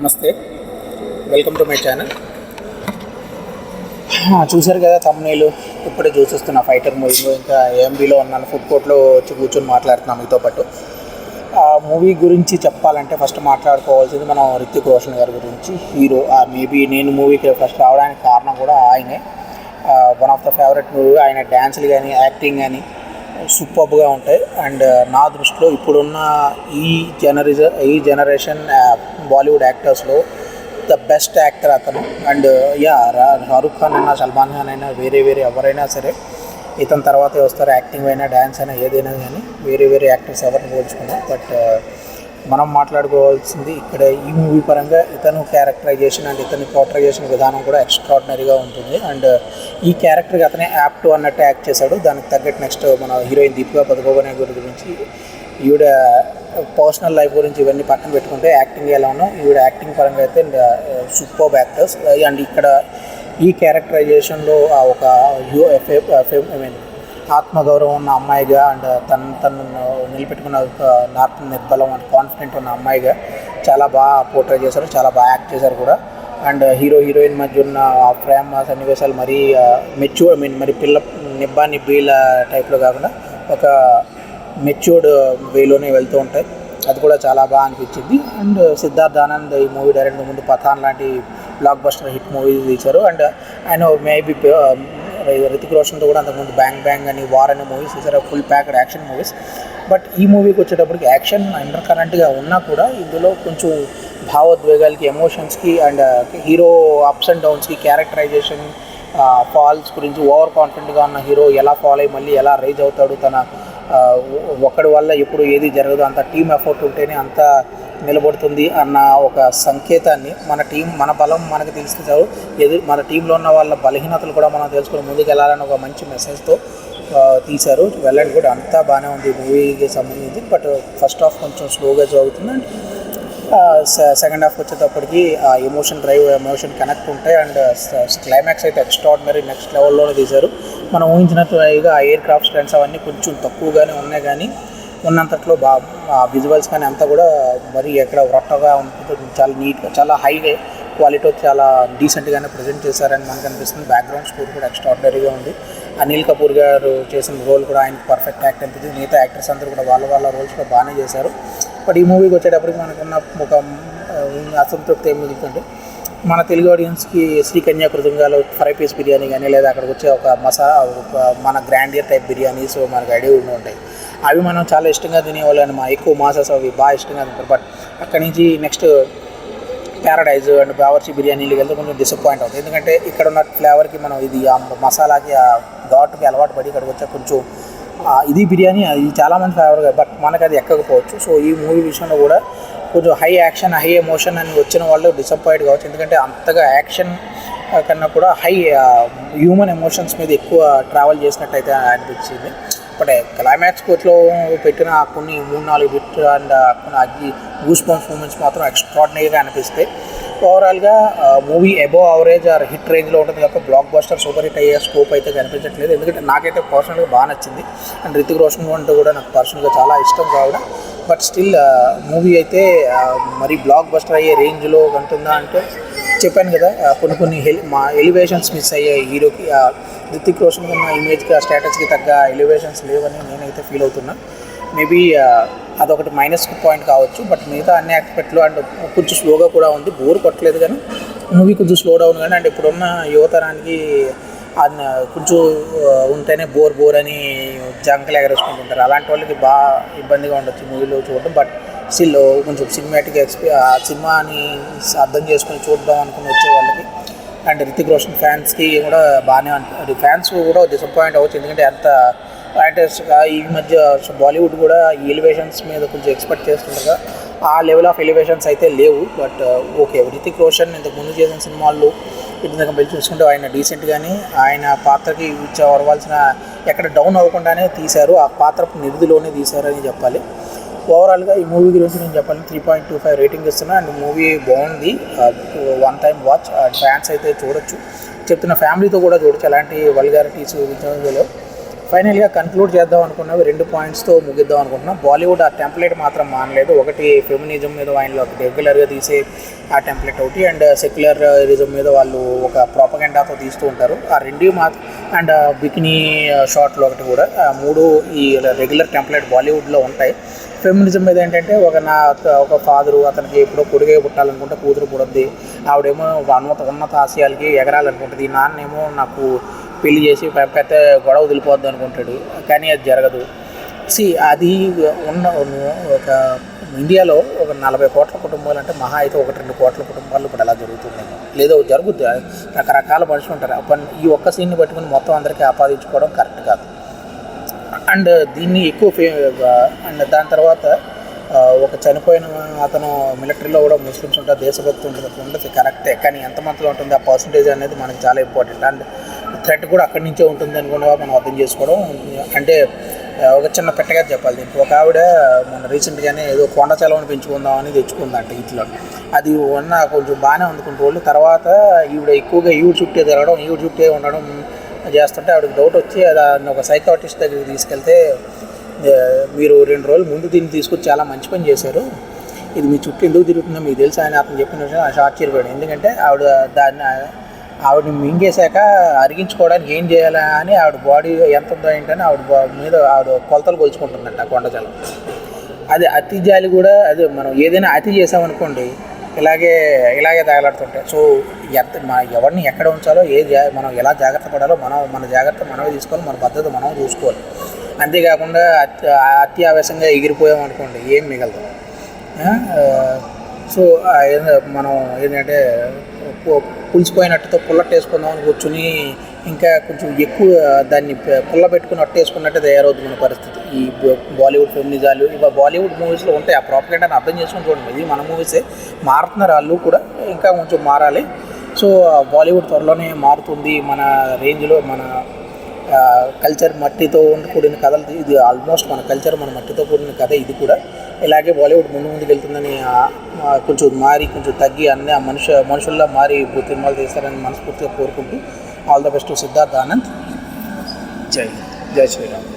నమస్తే, welcome to my channel. చూశారు కదా తమ్ముళ్ళు, ఇప్పుడే చూసేస్తున్న ఫైటర్ మూవీ. ఇంకా ఏఎంబీలో ఉన్నాను, ఫుడ్ కోర్ట్లో వచ్చి కూర్చొని మాట్లాడుతున్నాను మీతో పాటు. ఆ మూవీ గురించి చెప్పాలంటే ఫస్ట్ మాట్లాడుకోవాల్సింది మనం రితిక్ రోషన్ గారి గురించి. హీరో మేబీ నేను మూవీకి ఫస్ట్ రావడానికి కారణం కూడా ఆయనే. One of the favourite movie. ఆయన డ్యాన్సులు కానీ యాక్టింగ్ కానీ సూపర్గా ఉంటాయి. అండ్ నా దృష్టిలో ఇప్పుడున్న ఈ జనరేషన్ బాలీవుడ్ యాక్టర్స్లో ద బెస్ట్ యాక్టర్ అతను. అండ్ షారూక్ ఖాన్ అయినా సల్మాన్ ఖాన్ అయినా వేరే ఎవరైనా సరే ఇతని తర్వాతే వస్తారు. యాక్టింగ్ అయినా డ్యాన్స్ అయినా ఏదైనా కానీ వేరే యాక్టర్స్ ఎవరిని పోల్చుకున్నాం. బట్ మనం మాట్లాడుకోవాల్సింది ఇక్కడ ఈ మూవీ పరంగా ఇతను క్యారెక్టరైజేషన్ అండ్ ఇతని పోర్ట్రైజేషన్ విధానం కూడా ఎక్స్ట్రాడినరీగా ఉంటుంది. అండ్ ఈ క్యారెక్టర్కి అతనే యాప్ట్ అన్నట్టు యాక్ట్ చేశాడు. దానికి తగ్గట్టు నెక్స్ట్ మన హీరోయిన్ దీపికా పదుకోనే గురించి, ఈవిడ పర్సనల్ లైఫ్ గురించి ఇవన్నీ పక్కన పెట్టుకుంటే యాక్టింగ్ ఎలా ఉన్నా ఈవిడ యాక్టింగ్ పరంగా అయితే సూపర్బ్ యాక్టర్స్. అండ్ ఇక్కడ ఈ క్యారెక్టరైజేషన్లో ఒక ఆత్మగౌరవం ఉన్న అమ్మాయిగా అండ్ తను నిలబెట్టుకున్న నిర్బలం అండ్ కాన్ఫిడెంట్ ఉన్న అమ్మాయిగా చాలా బాగా పోర్ట్రే చేశారు, చాలా బాగా యాక్ట్ చేశారు కూడా. అండ్ హీరోయిన్ మధ్య ఉన్న ప్రేమ సన్నివేశాలు మరీ మెచ్యూర్డ్ మరి నిబ్బీల టైప్లో కాకుండా ఒక మెచ్యూర్డ్ వేలోనే వెళ్తూ ఉంటాయి. అది కూడా చాలా బాగా అనిపించింది. అండ్ సిద్ధార్థ్ ఆనంద్ ఈ మూవీ డైరెక్ట్ ముందు పఠాన్ లాంటి బ్లాక్ బస్టర్ హిట్ మూవీస్ తీశారు. అండ్ ఆయన మేబీ రితిక్ రోషన్తో కూడా అంతకుముందు బ్యాంగ్ అని వార్ అనే మూవీస్ తీశారు, full packed action movies. But ఈ మూవీకి వచ్చేటప్పటికి యాక్షన్ అండర్ కరెంట్గా ఉన్నా కూడా ఇందులో కొంచెం భావోద్వేగాలకి, ఎమోషన్స్కి అండ్ హీరో అప్స్ అండ్ డౌన్స్కి, క్యారెక్టరైజేషన్ ఫాల్స్ గురించి, ఓవర్ కాన్ఫిడెంట్గా ఉన్న హీరో ఎలా ఫాల్ అయ్యి మళ్ళీ ఎలా రైజ్ అవుతాడు, తన ఒక్కడి వల్ల ఎప్పుడు ఏది జరగదు, అంత టీమ్ ఎఫర్ట్ ఉంటేనే అంత నిలబడుతుంది అన్న ఒక సంకేతాన్ని మన బలం మనకు తెలిస్తే చాలు, మన టీంలో ఉన్న వాళ్ళ బలహీనతలు కూడా మనం తెలుసుకుని ముందుకు వెళ్ళాలని ఒక మంచి మెసేజ్తో తీశారు. వెళ్ళండి కూడా అంతా బాగానే ఉంది మూవీకి సంబంధించి. బట్ ఫస్ట్ హాఫ్ కొంచెం స్లోగా జరుగుతుంది. అండ్ సెకండ్ హాఫ్ వచ్చేటప్పటికి ఎమోషన్ కనెక్ట్ ఉంటాయి. అండ్ క్లైమాక్స్ అయితే ఎక్స్ట్రాడినరీ నెక్స్ట్ లెవెల్లోనే తీశారు. మనం ఊహించినట్టుగా ఎయిర్ క్రాఫ్ట్ స్టంట్స్ అవన్నీ కొంచెం తక్కువగానే ఉన్నాయి, కానీ ఉన్నంతట్లో విజువల్స్ కానీ అంతా కూడా మరీ ఎక్కడ రొట్టగా ఉంటుంది. చాలా నీట్గా, చాలా హై క్వాలిటీతో చాలా డీసెంట్గానే ప్రజెంట్ చేశారని మనకు అనిపిస్తుంది. బ్యాక్గ్రౌండ్ స్కోర్ కూడా ఎక్స్ట్రాడినరీగా ఉంది. అనిల్ కపూర్ గారు చేసిన రోల్ కూడా ఆయనకు పర్ఫెక్ట్ యాక్ట్ అనిపించింది. మిగతా యాక్టర్స్ అందరూ కూడా వాళ్ళ రోల్స్ కూడా బాగానే చేశారు. బట్ ఈ మూవీకి వచ్చేటప్పటికి మనకున్న ఒక అసంతృప్తి ఏం మిగులుతుంది. మన తెలుగు ఆడియన్స్కి శ్రీకన్యా కృతంగాలో ఫ్రై పీస్ బిర్యానీ కానీ లేదా అక్కడికి వచ్చే ఒక మన గ్రాండియర్ టైప్ బిర్యానీస్ మనకు ఐడియా ఉంటాయి. అవి మనం చాలా ఇష్టంగా తినేవాళ్ళని, ఎక్కువ మాసెస్ అవి బాగా ఇష్టంగా తింటారు. బట్ అక్కడి నుంచి నెక్స్ట్ ప్యారడైజ్ అండ్ బావర్చి బిర్యానీలు వెళ్తే కొంచెం డిసప్పాయింట్ అవుతుంది. ఎందుకంటే ఇక్కడ ఉన్న ఫ్లేవర్కి మనం ఇది ఆ మసాలాకి ఆ ఘాటుకి అలవాటు పడి ఇక్కడికి వచ్చే కొంచెం ఇది బిర్యానీ అది చాలామంది ఫేవర్గా, బట్ మనకు అది ఎక్కకపోవచ్చు. సో ఈ మూవీ విషయంలో కూడా కొంచెం హై యాక్షన్, హై ఎమోషన్ అని వచ్చిన వాళ్ళు డిసప్పాయింట్ కావచ్చు. ఎందుకంటే అంతగా యాక్షన్ కన్నా కూడా హై హ్యూమన్ ఎమోషన్స్ మీద ఎక్కువ ట్రావెల్ చేసినట్టయితే అనిపించింది. బట్ క్లైమాక్స్ కోచ్లో పెట్టిన కొన్ని 3-4 బిట్ అండ్ కొన్ని గూస్ బంప్స్ మూమెంట్స్ మాత్రం ఎక్స్ట్రాడినరీగా అనిపిస్తాయి. ఓవరాల్గా movie above average or hit రేంజ్లో ఉంటుంది తప్ప బ్లాక్ బస్టర్ సూపర్ హిట్ అయ్యే స్కోప్ అయితే కనిపించట్లేదు. ఎందుకంటే నాకైతే పర్సనల్గా బాగా నచ్చింది. అండ్ రితిక్ రోషన్ అంటే కూడా నాకు పర్సనల్గా చాలా ఇష్టం కావడం. బట్ స్టిల్ మూవీ అయితే మరి బ్లాక్ బస్టర్ అయ్యే రేంజ్లో ఉంటుందా అంటే చెప్పాను కదా, కొన్ని ఎలివేషన్స్ మిస్ అయ్యాయి హీరోకి. రితిక్ రోషన్ ఉన్న ఇమేజ్కి, ఆ స్టేటస్కి తగ్గ ఎలివేషన్స్ లేవని నేనైతే ఫీల్ అవుతున్నా. మేబీ అదొకటి మైనస్ పాయింట్ కావచ్చు. బట్ మిగతా అన్ని ఆస్పెక్ట్లు అండ్ కొంచెం స్లోగా కూడా ఉంది. బోర్ కొట్టలేదు, కానీ మూవీ కొంచెం స్లో డౌన్. కానీ అండ్ ఇప్పుడున్న యువతరానికి కొంచెం ఉంటేనే బోర్ అని జంకలు ఎగరేసుకుంటుంటారు. అలాంటి వాళ్ళకి బాగా ఇబ్బందిగా ఉండొచ్చు మూవీలో చూడడం. బట్ స్టిల్ కొంచెం సినిమాటిక్ సినిమాని అర్థం చేసుకుని చూద్దాం అనుకుని వచ్చే వాళ్ళకి అండ్ రితిక్ రోషన్ ఫ్యాన్స్కి కూడా బాగానే ఉంటుంది. ఫ్యాన్స్ కూడా డిసప్పాయింట్ అవ్వచ్చు. ఎందుకంటే అంత యాక్టర్స్గా ఈ మధ్య బాలీవుడ్ కూడా ఈ ఎలివేషన్స్ మీద కొంచెం ఎక్స్పెక్ట్ చేస్తుండగా ఆ లెవెల్ ఆఫ్ ఎలివేషన్స్ అయితే లేవు. బట్ ఓకే, రితిక్ రోషన్ ఇంతకు ముందు చేసిన సినిమాల్లో ఇంతకు వెళ్ళి చూసుకుంటే ఆయన డీసెంట్గానే ఆయన పాత్రకి అవ్వాల్సిన ఎక్కడ డౌన్ అవ్వకుండానే తీశారు. ఆ పాత్ర నిధిలోనే తీశారని చెప్పాలి. ఓవరాల్గా ఈ మూవీ గురించి నేను చెప్పాలి 3.25 రేటింగ్ ఇస్తున్నా. అండ్ మూవీ బాగుంది, వన్ టైం వాచ్. ఫ్యాన్స్ అయితే చూడొచ్చు, చెప్తున్న ఫ్యామిలీతో కూడా చూడొచ్చు. ఎలాంటి వల్గారిటీస్ విజయంలో ఫైనల్గా కన్క్లూడ్ చేద్దాం అనుకున్నవి 2 పాయింట్స్తో ముగిద్దాం అనుకుంటున్నాం. బాలీవుడ్ ఆ టెంప్లెట్ మాత్రం మానలేదు. ఒకటి ఫెమినిజం మీద ఆయనలో రెగ్యులర్గా తీసే ఆ టెంప్లెట్ ఒకటి, అండ్ సెక్యులరిజం మీద వాళ్ళు ఒక ప్రాపగెండాతో తీస్తూ ఉంటారు. ఆ రెండు మాత్రం, అండ్ బికినీ షార్ట్లు ఒకటి కూడా, 3 ఈ రెగ్యులర్ టెంప్లెట్ బాలీవుడ్లో ఉంటాయి. ఫెమినిజం మీద ఏంటంటే ఒక ఫాదరు అతనికి ఎప్పుడో కొడుకే పుట్టాలనుకుంటే కూతురు పుడద్ది, ఆవిడేమో ఉన్నత ఆశయాలకి ఎగరాలనుకుంటుంది, నాన్నేమో నాకు పెళ్లి చేసి పెద్ద గొడవ వదిలిపోద్ది అనుకుంటాడు, కానీ అది జరగదు. అది ఒక ఇండియాలో ఒక 40 కోట్ల కుటుంబాలు అంటే మహా అయితే 1-2 కోట్ల కుటుంబాలు ఇప్పుడు అలా జరుగుతుంది, లేదో జరుగుద్ది. రకరకాల మనుషులు ఉంటారు. ఈ ఒక్క సీన్ని పట్టుకుని మొత్తం అందరికీ ఆపాదించుకోవడం కరెక్ట్ కాదు. అండ్ దీన్ని అండ్ దాని తర్వాత ఒక చనిపోయిన అతను మిలిటరీలో కూడా ముస్లిమ్స్ ఉంటారు, దేశభక్తి ఉంటుంది కరెక్టే, కానీ ఎంతమందిలో ఉంటుంది ఆ పర్సంటేజ్ అనేది మనకి చాలా ఇంపార్టెంట్. అండ్ థ్రెట్ కూడా అక్కడి నుంచే ఉంటుంది అనుకున్నా మనం అర్థం చేసుకోవడం. అంటే ఒక చిన్న పెట్టగా చెప్పాలి దీనికి. ఒక ఆవిడ మన రీసెంట్గానే ఏదో కొండ చలవని పెంచుకుందామని తెచ్చుకుందంట ఇంట్లో. అది కొంచెం బాగానే అందుకుంటూ వాళ్ళు, తర్వాత ఈవిడ ఎక్కువగా ఈవిడ చుట్టే తిరగడం, ఈవిడ చుట్టే ఉండడం చేస్తుంటే ఆవిడకి డౌట్ వచ్చి దాన్ని ఒక సైకాట్రిస్ట్ దగ్గరికి తీసుకెళ్తే, మీరు 2 రోజులు ముందు దీన్ని తీసుకొచ్చి చాలా మంచి పని చేశారు, ఇది మీ చుట్టూ ఎందుకు తిరుగుతుందో మీకు తెలుసు అని అతను చెప్పిన విషయం ఆశ్చర్యపోయాడు. ఎందుకంటే ఆవిడని మింగేశాక అరిగించుకోవడానికి ఏం చేయాలా అని ఆవిడ బాడీ ఎంత ఉందో ఏంటని ఆవిడ కొలతలు కొలుచుకుంటుందంట కొండజలం. అది అతి జాలి కూడా, అదే మనం ఏదైనా అతి చేసామనుకోండి ఇలాగే తగలాడుతుంటాయి. సో ఎవరిని ఎక్కడ ఉంచాలో మనం ఎలా జాగ్రత్త పడాలో మన జాగ్రత్త మనమే తీసుకోవాలి, మన పద్ధతి మనం చూసుకోవాలి. అంతేకాకుండా అత్యావేశంగా ఎగిరిపోయాం అనుకోండి ఏం మిగలదు. సో మనం ఏంటంటే పులిసిపోయినట్టుతో పుల్లట్టేసుకుందామని కూర్చుని ఇంకా కొంచెం ఎక్కువ దాన్ని పుల్ల పెట్టుకుని అట్టేసుకున్నట్టే తయారవుతుంది మన పరిస్థితి. ఈ బాలీవుడ్ ఫెమినిజాలు ఇవాళ బాలీవుడ్ మూవీస్లో ఉంటాయి. ఆ ప్రాపగెండాని అర్థం చేసుకొని చూడండి. ఇది మన మూవీసే, మారుతున్నారు వాళ్ళు కూడా, ఇంకా కొంచెం మారాలి. సో బాలీవుడ్ త్వరలోనే మారుతుంది. మన రేంజ్లో మన కల్చర్ మట్టితో కూడిన కథలు, ఇది ఆల్మోస్ట్ మన కల్చర్ మన మట్టితో కూడిన కథ ఇది కూడా. ఇలాగే బాలీవుడ్ ముందుకు వెళ్తుందని, కొంచెం తగ్గి అన్నీ మనుషుల్లో మారి సినిమాలు తీస్తారని మనస్ఫూర్తిగా కోరుకుంటూ, all the best to Siddharth Anand. జై శ్రీరామ్.